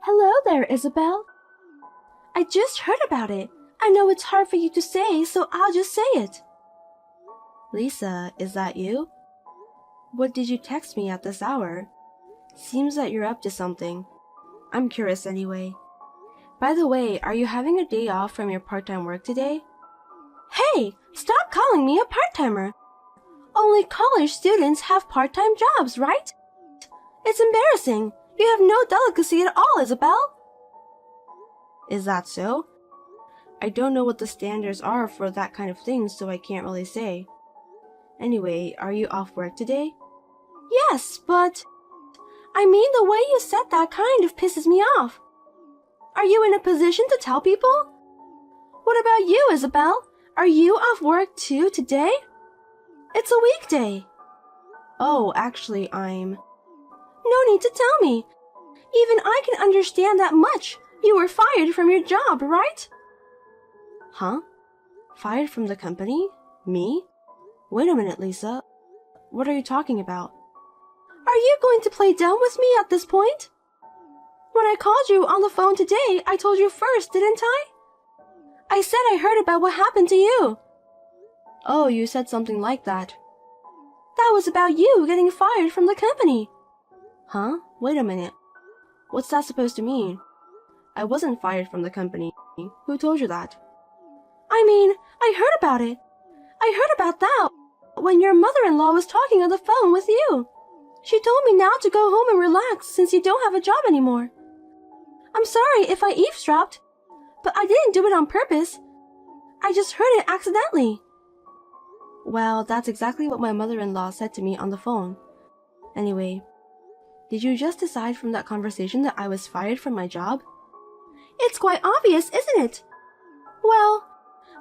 Hello there, Isabel. I just heard about it. I know it's hard for you to say, so I'll just say it. Lisa, is that you? What did you text me at this hour? Seems that you're up to something. I'm curious anyway. By the way, are you having a day off from your part-time work today? Hey, stop calling me a part-timer. Only college students have part-time jobs, right? It's embarrassing. You have no delicacy at all, Isabel. Is that so? I don't know what the standards are for that kind of thing, so I can't really say. Anyway, are you off work today? Yes, but... I mean, the way you said that kind of pisses me off. Are you in a position to tell people? What about you, Isabel? Are you off work too today? It's a weekday. Oh, actually, I'm... No need to tell me. Even I can understand that much. You were fired from your job, right? Huh? Fired from the company? Me? Wait a minute, Lisa. What are you talking about? Are you going to play dumb with me at this point? When I called you on the phone today, I told you first, didn't I? I said I heard about what happened to you. Oh, you said something like that. That was about you getting fired from the company. Huh? Wait a minute. What's that supposed to mean? I wasn't fired from the company. Who told you that? I mean, I heard about it. I heard about that when your mother-in-law was talking on the phone with you. She told me now to go home and relax since you don't have a job anymore. I'm sorry if I eavesdropped, but I didn't do it on purpose. I just heard it accidentally. Well, that's exactly what my mother-in-law said to me on the phone. Anyway, did you just decide from that conversation that I was fired from my job? It's quite obvious, isn't it? Well,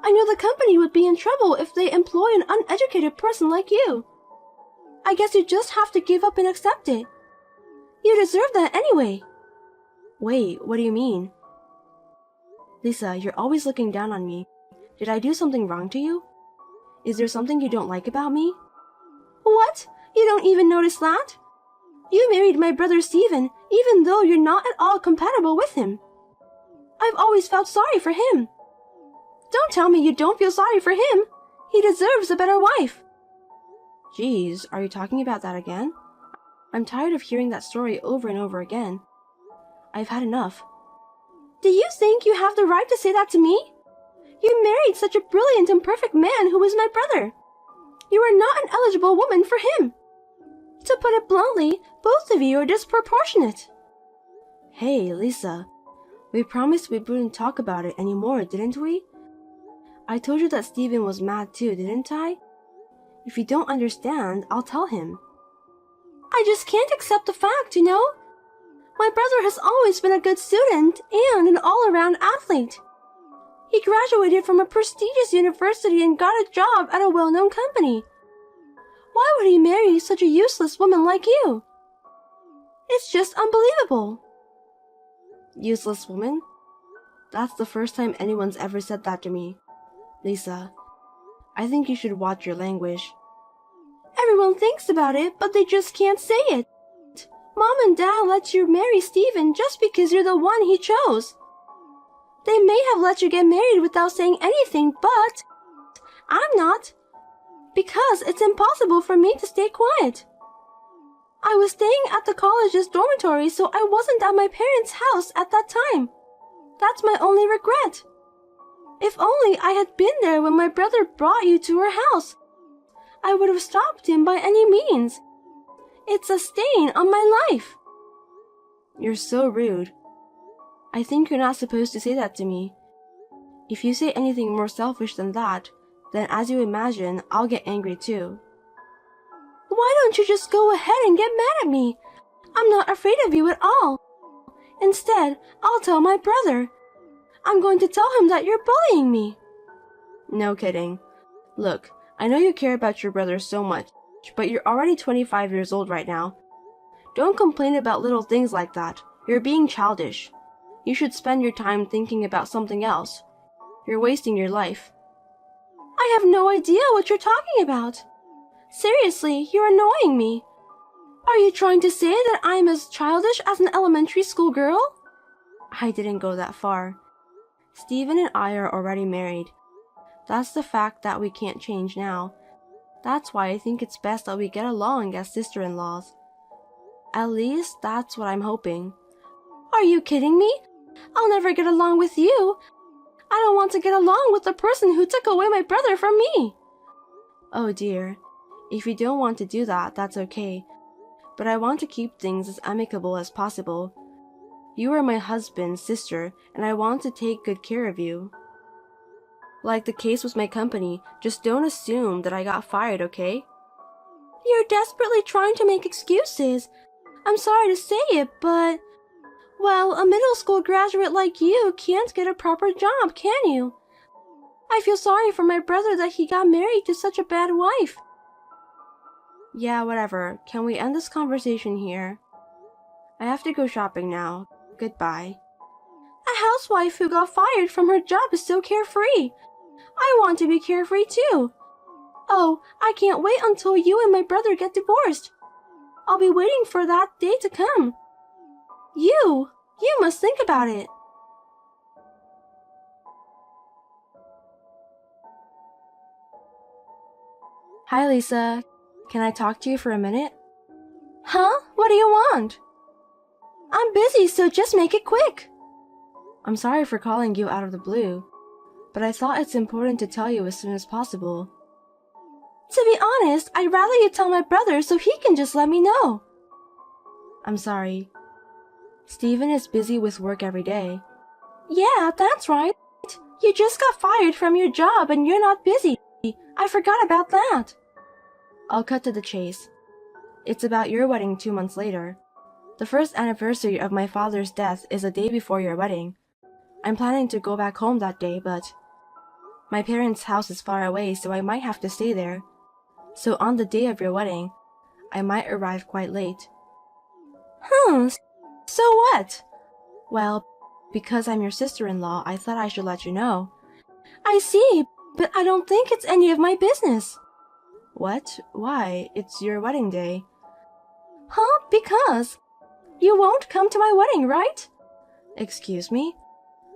I knew the company would be in trouble if they employ an uneducated person like you. I guess you just have to give up and accept it. You deserve that anyway. Wait, what do you mean? Lisa, you're always looking down on me. Did I do something wrong to you? Is there something you don't like about me? What? You don't even notice that? You married my brother Stephen, even though you're not at all compatible with him. I've always felt sorry for him. Don't tell me you don't feel sorry for him. He deserves a better wife. Geez, are you talking about that again? I'm tired of hearing that story over and over again. I've had enough. Do you think you have the right to say that to me? You married such a brilliant and perfect man who is my brother. You are not an eligible woman for him. To put it bluntly, both of you are disproportionate. Hey, Lisa. We promised we wouldn't talk about it anymore, didn't we? I told you that Stephen was mad too, didn't I? If you don't understand, I'll tell him. I just can't accept the fact, you know? My brother has always been a good student and an all-around athlete. He graduated from a prestigious university and got a job at a well-known company. Why would he marry such a useless woman like you? It's just unbelievable. Useless woman? That's the first time anyone's ever said that to me. Lisa, I think you should watch your language. Everyone thinks about it, but they just can't say it. Mom and Dad let you marry Stephen just because you're the one he chose. They may have let you get married without saying anything, but I'm not. Because it's impossible for me to stay quiet. I was staying at the college's dormitory, so I wasn't at my parents' house at that time. That's my only regret. If only I had been there when my brother brought you to our house. I would have stopped him by any means. It's a stain on my life. You're so rude. I think you're not supposed to say that to me. If you say anything more selfish than that, then as you imagine, I'll get angry too. Why don't you just go ahead and get mad at me? I'm not afraid of you at all. Instead, I'll tell my brother. I'm going to tell him that you're bullying me. No kidding. Look, I know you care about your brother so much, but you're already 25 years old right now. Don't complain about little things like that. You're being childish. You should spend your time thinking about something else. You're wasting your life. I have no idea what you're talking about. Seriously, you're annoying me. Are you trying to say that I'm as childish as an elementary school girl? I didn't go that far. Steven and I are already married. That's the fact that we can't change now. That's why I think it's best that we get along as sister-in-laws. At least, that's what I'm hoping. Are you kidding me? I'll never get along with you. I don't want to get along with the person who took away my brother from me. Oh dear. If you don't want to do that, that's okay. But I want to keep things as amicable as possible. You are my husband's sister, and I want to take good care of you. Like the case with my company, just don't assume that I got fired, okay? You're desperately trying to make excuses. I'm sorry to say it, but... Well, a middle school graduate like you can't get a proper job, can you? I feel sorry for my brother that he got married to such a bad wife. Yeah, whatever. Can we end this conversation here? I have to go shopping now. Goodbye. A housewife who got fired from her job is so carefree. I want to be carefree too. Oh, I can't wait until you and my brother get divorced. I'll be waiting for that day to come. You must think about it. Hi, Lisa. Can I talk to you for a minute? Huh? What do you want? I'm busy, so just make it quick. I'm sorry for calling you out of the blue, but I thought it's important to tell you as soon as possible. To be honest, I'd rather you tell my brother so he can just let me know. I'm sorry. Steven is busy with work every day. Yeah, that's right. You just got fired from your job and you're not busy. I forgot about that. I'll cut to the chase. It's about your wedding 2 months later. The first anniversary of my father's death is the day before your wedding. I'm planning to go back home that day, but my parents' house is far away, so I might have to stay there. So on the day of your wedding, I might arrive quite late. So what? Well, because I'm your sister-in-law, I thought I should let you know. I see, but I don't think it's any of my business. What? Why? It's your wedding day. Because you won't come to my wedding, right? Excuse me?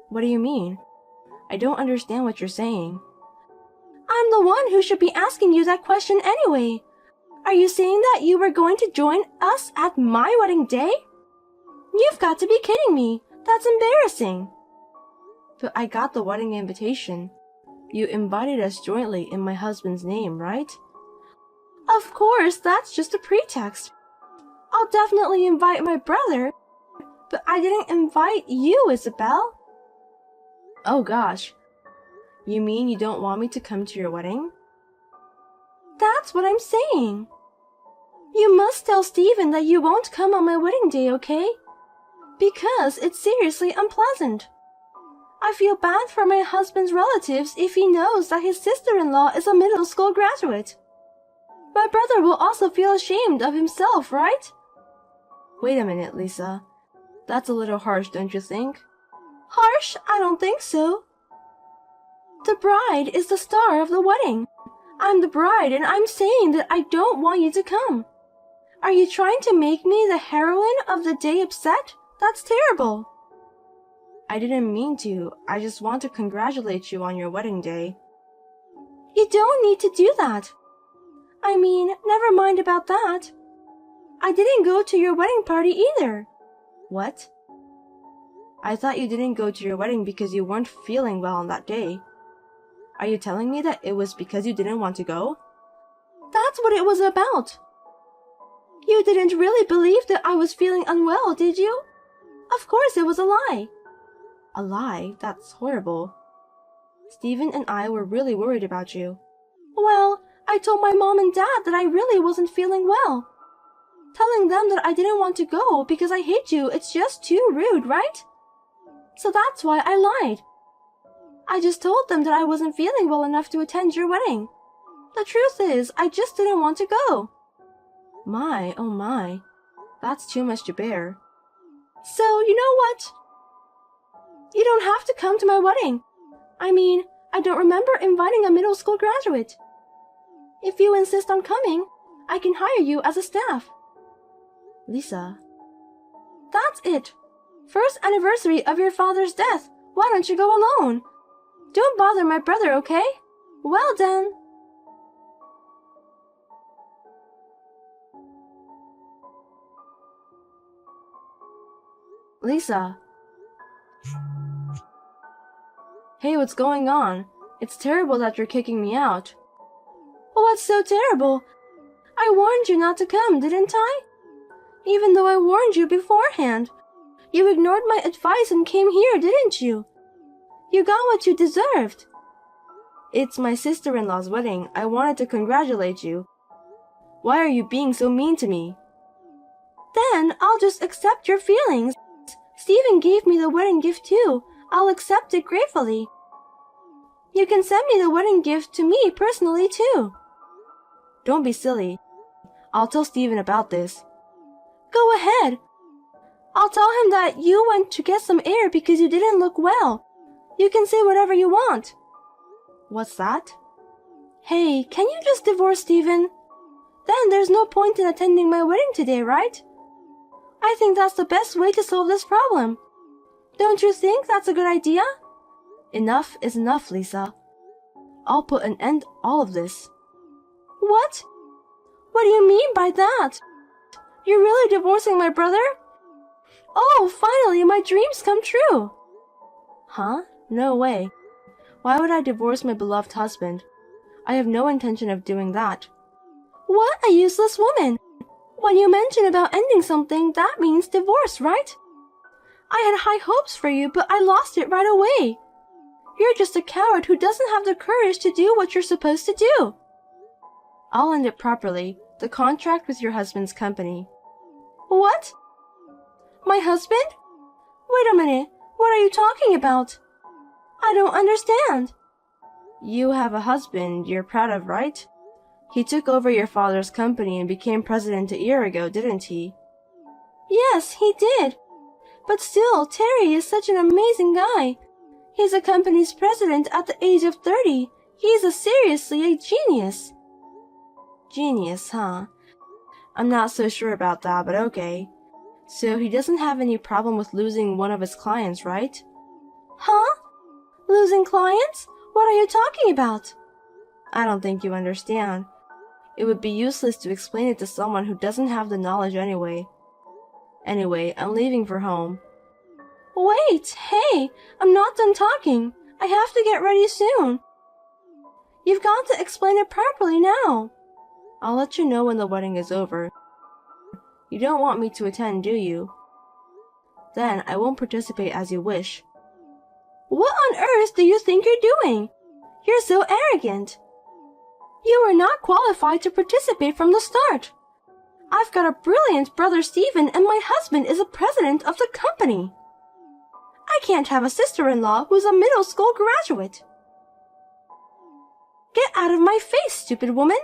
What do you mean? I don't understand what you're saying. I'm the one who should be asking you that question anyway. Are you saying that you were going to join us at my wedding day? You've got to be kidding me. That's embarrassing. But I got the wedding invitation. You invited us jointly in my husband's name, right? Of course, that's just a pretext. I'll definitely invite my brother, but I didn't invite you, Isabel. Oh gosh. You mean you don't want me to come to your wedding? That's what I'm saying. You must tell Steven that you won't come on my wedding day, okay? Because it's seriously unpleasant. I feel bad for my husband's relatives if he knows that his sister-in-law is a middle school graduate. My brother will also feel ashamed of himself, right? Wait a minute, Lisa. That's a little harsh, don't you think? Harsh? I don't think so. The bride is the star of the wedding. I'm the bride, and I'm saying that I don't want you to come. Are you trying to make me the heroine of the day upset? That's terrible. I didn't mean to. I just want to congratulate you on your wedding day. You don't need to do that. I mean, never mind about that. I didn't go to your wedding party either. What? I thought you didn't go to your wedding because you weren't feeling well on that day. Are you telling me that it was because you didn't want to go? That's what it was about. You didn't really believe that I was feeling unwell, did you? Of course it was a lie. A lie? That's horrible. Steven and I were really worried about you. Well, I told my mom and dad that I really wasn't feeling well. Telling them that I didn't want to go because I hate you, it's just too rude, right? So that's why I lied. I just told them that I wasn't feeling well enough to attend your wedding. The truth is, I just didn't want to go. My, oh my. That's too much to bear. So, you know what? You don't have to come to my wedding. I mean, I don't remember inviting a middle school graduate. If you insist on coming, I can hire you as a staff. Lisa. That's it. First anniversary of your father's death. Why don't you go alone? Don't bother my brother, okay? Well then. Lisa. Hey, what's going on? It's terrible that you're kicking me out. What's so terrible? I warned you not to come, didn't I? Even though I warned you beforehand. You ignored my advice and came here, didn't you? You got what you deserved. It's my sister-in-law's wedding. I wanted to congratulate you. Why are you being so mean to me? Then I'll just accept your feelings. Steven gave me the wedding gift too. I'll accept it gratefully. You can send me the wedding gift to me personally too. Don't be silly. I'll tell Steven about this. Go ahead. I'll tell him that you went to get some air because you didn't look well. You can say whatever you want. What's that? Hey, can you just divorce Steven? Then there's no point in attending my wedding today, right? I think that's the best way to solve this problem. Don't you think that's a good idea? Enough is enough, Lisa. I'll put an end to all of this. What? What do you mean by that? You're really divorcing my brother? Oh, finally, my dreams come true. Huh? No way. Why would I divorce my beloved husband? I have no intention of doing that. What a useless woman. When you mention about ending something, that means divorce, right? I had high hopes for you, but I lost it right away. You're just a coward who doesn't have the courage to do what you're supposed to do. I'll end it properly. The contract with your husband's company. What? My husband? Wait a minute. What are you talking about? I don't understand. You have a husband you're proud of, right? He took over your father's company and became president a year ago, didn't he? Yes, he did. But still, Terry is such an amazing guy. He's the company's president at the age of 30. He's seriously a genius. Genius, huh? I'm not so sure about that, but okay. So he doesn't have any problem with losing one of his clients, right? Huh? Losing clients? What are you talking about? I don't think you understand. It would be useless to explain it to someone who doesn't have the knowledge anyway. Anyway, I'm leaving for home. Wait, hey, I'm not done talking. I have to get ready soon. You've got to explain it properly now. I'll let you know when the wedding is over. You don't want me to attend, do you? Then I won't participate as you wish. What on earth do you think you're doing? You're so arrogant. You were not qualified to participate from the start. I've got a brilliant brother Steven and my husband is a president of the company. I can't have a sister-in-law who's a middle school graduate. Get out of my face, stupid woman.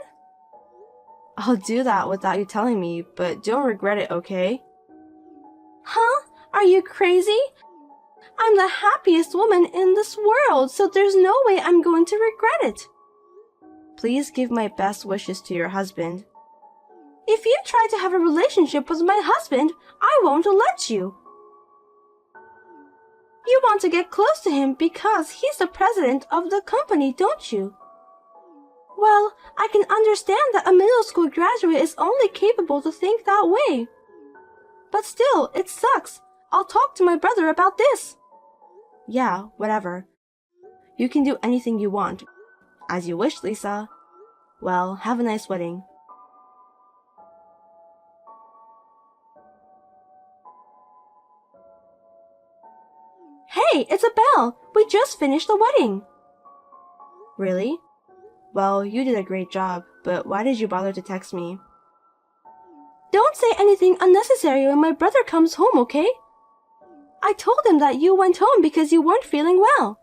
I'll do that without you telling me, but don't regret it, okay? Huh? Are you crazy? I'm the happiest woman in this world, so there's no way I'm going to regret it. Please give my best wishes to your husband. If you try to have a relationship with my husband, I won't let you. You want to get close to him because he's the president of the company, don't you? Well, I can understand that a middle school graduate is only capable to think that way. But still, it sucks. I'll talk to my brother about this. Yeah, whatever. You can do anything you want. As you wish, Lisa. Well, have a nice wedding. Hey, it's Abel. We just finished the wedding. Really? Well, you did a great job, but why did you bother to text me? Don't say anything unnecessary when my brother comes home, okay? I told him that you went home because you weren't feeling well.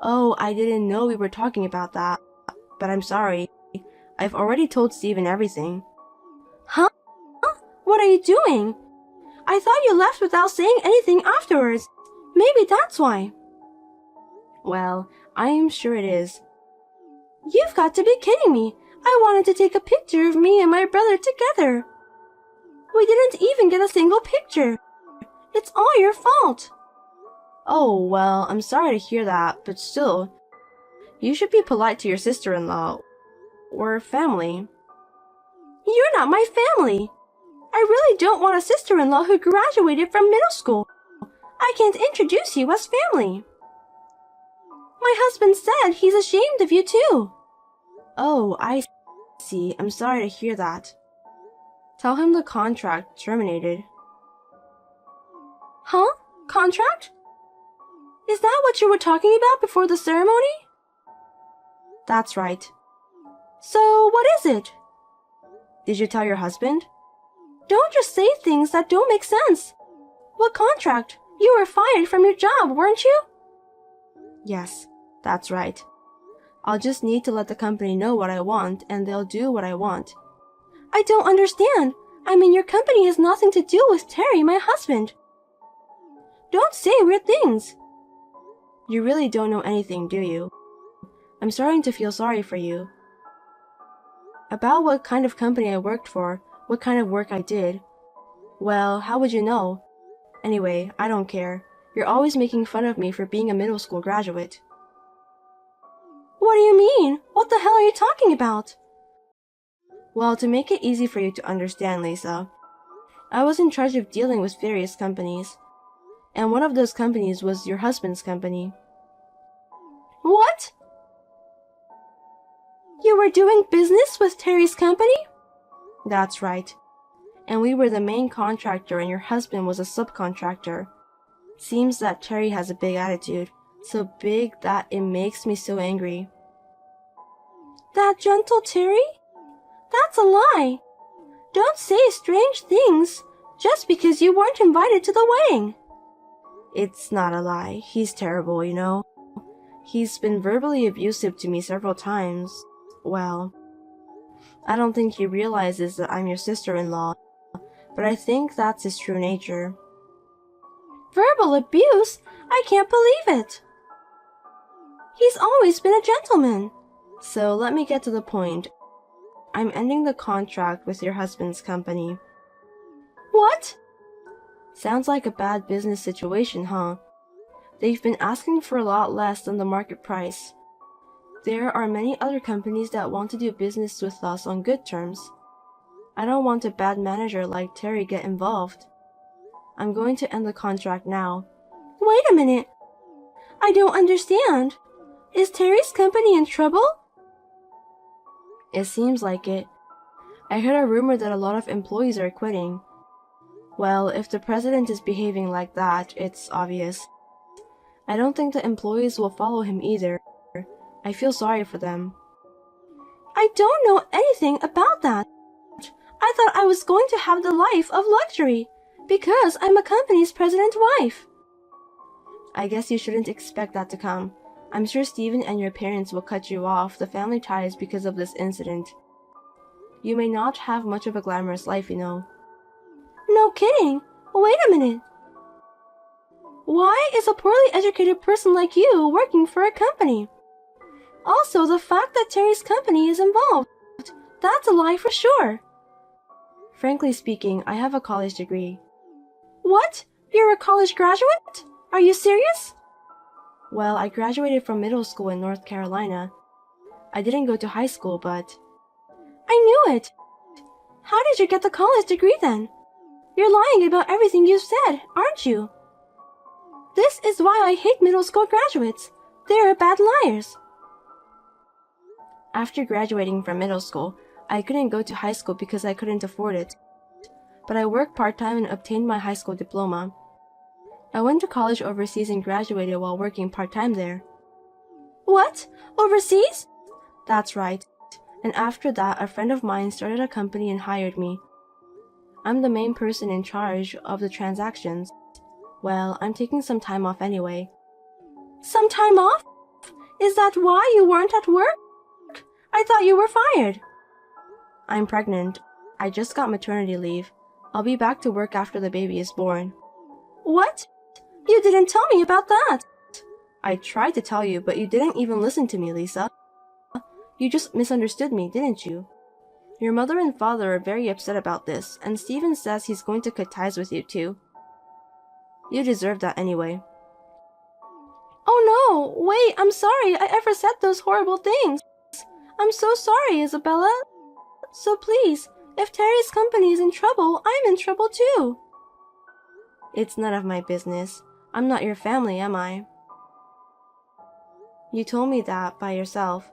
Oh, I didn't know we were talking about that. But I'm sorry. I've already told Steven everything. Huh? What are you doing? I thought you left without saying anything afterwards. Maybe that's why. Well, I'm sure it is. You've got to be kidding me. I wanted to take a picture of me and my brother together. We didn't even get a single picture. It's all your fault. Oh, well, I'm sorry to hear that, but still, you should be polite to your sister-in-law. Or family. You're not my family. I really don't want a sister-in-law who graduated from middle school. I can't introduce you as family. My husband said he's ashamed of you too. Oh, I see. I'm sorry to hear that. Tell him the contract terminated. Huh? Contract? Is that what you were talking about before the ceremony? That's right. So, what is it? Did you tell your husband? Don't just say things that don't make sense. What contract? You were fired from your job, weren't you? Yes, that's right. I'll just need to let the company know what I want, and they'll do what I want. I don't understand. I mean, your company has nothing to do with Terry, my husband. Don't say weird things. You really don't know anything, do you? I'm starting to feel sorry for you. About what kind of company I worked for, what kind of work I did. Well, how would you know? Anyway, I don't care. You're always making fun of me for being a middle school graduate. What do you mean? What the hell are you talking about? Well, to make it easy for you to understand, Lisa, I was in charge of dealing with various companies. And one of those companies was your husband's company. What? You were doing business with Terry's company? That's right. And we were the main contractor and your husband was a subcontractor. Seems that Terry has a big attitude, so big that it makes me so angry. That gentle Terry? That's a lie. Don't say strange things just because you weren't invited to the wedding. It's not a lie. He's terrible, you know. He's been verbally abusive to me several times. Well, I don't think he realizes that I'm your sister-in-law, but I think that's his true nature. Verbal abuse? I can't believe it. He's always been a gentleman. So let me get to the point. I'm ending the contract with your husband's company. What? Sounds like a bad business situation, huh? They've been asking for a lot less than the market price. There are many other companies that want to do business with us on good terms. I don't want a bad manager like Terry get involved. I'm going to end the contract now. Wait a minute. I don't understand. Is Terry's company in trouble? It seems like it. I heard a rumor that a lot of employees are quitting. Well, if the president is behaving like that, it's obvious. I don't think the employees will follow him either. I feel sorry for them. I don't know anything about that. I thought I was going to have the life of luxury because I'm a company's president's wife. I guess you shouldn't expect that to come. I'm sure Steven and your parents will cut you off the family ties because of this incident. You may not have much of a glamorous life, you know. No kidding. Wait a minute. Why is a poorly educated person like you working for a company? Also, the fact that Terry's company is involved, that's a lie for sure. Frankly speaking, I have a college degree. What? You're a college graduate? Are you serious? Well, I graduated from middle school in North Carolina. I didn't go to high school, but... I knew it. How did you get the college degree then? You're lying about everything you said, aren't you? This is why I hate middle school graduates. They're bad liars. After graduating from middle school, I couldn't go to high school because I couldn't afford it. But I worked part-time and obtained my high school diploma. I went to college overseas and graduated while working part-time there. What? Overseas? That's right. And after that, a friend of mine started a company and hired me. I'm the main person in charge of the transactions. Well, I'm taking some time off anyway. Some time off? Is that why you weren't at work? I thought you were fired. I'm pregnant. I just got maternity leave. I'll be back to work after the baby is born. What? You didn't tell me about that. I tried to tell you, but you didn't even listen to me, Lisa. You just misunderstood me, didn't you? Your mother and father are very upset about this, and Steven says he's going to cut ties with you too. You deserve that anyway. Oh no! Wait, I'm sorry I ever said those horrible things. I'm so sorry, Isabella. So please, if Terry's company is in trouble, I'm in trouble too. It's none of my business. I'm not your family, am I? You told me that by yourself.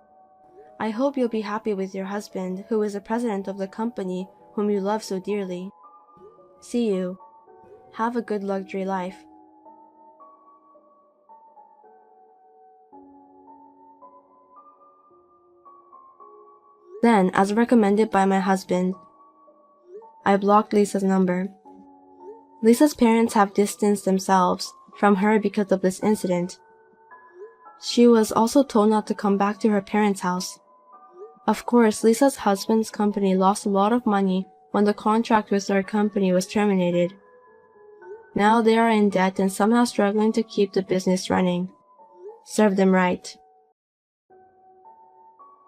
I hope you'll be happy with your husband, who is the president of the company whom you love so dearly. See you. Have a good luxury life. Then, as recommended by my husband, I blocked Lisa's number. Lisa's parents have distanced themselves from her because of this incident. She was also told not to come back to her parents' house. Of course, Lisa's husband's company lost a lot of money when the contract with their company was terminated. Now they are in debt and somehow struggling to keep the business running. Serve them right.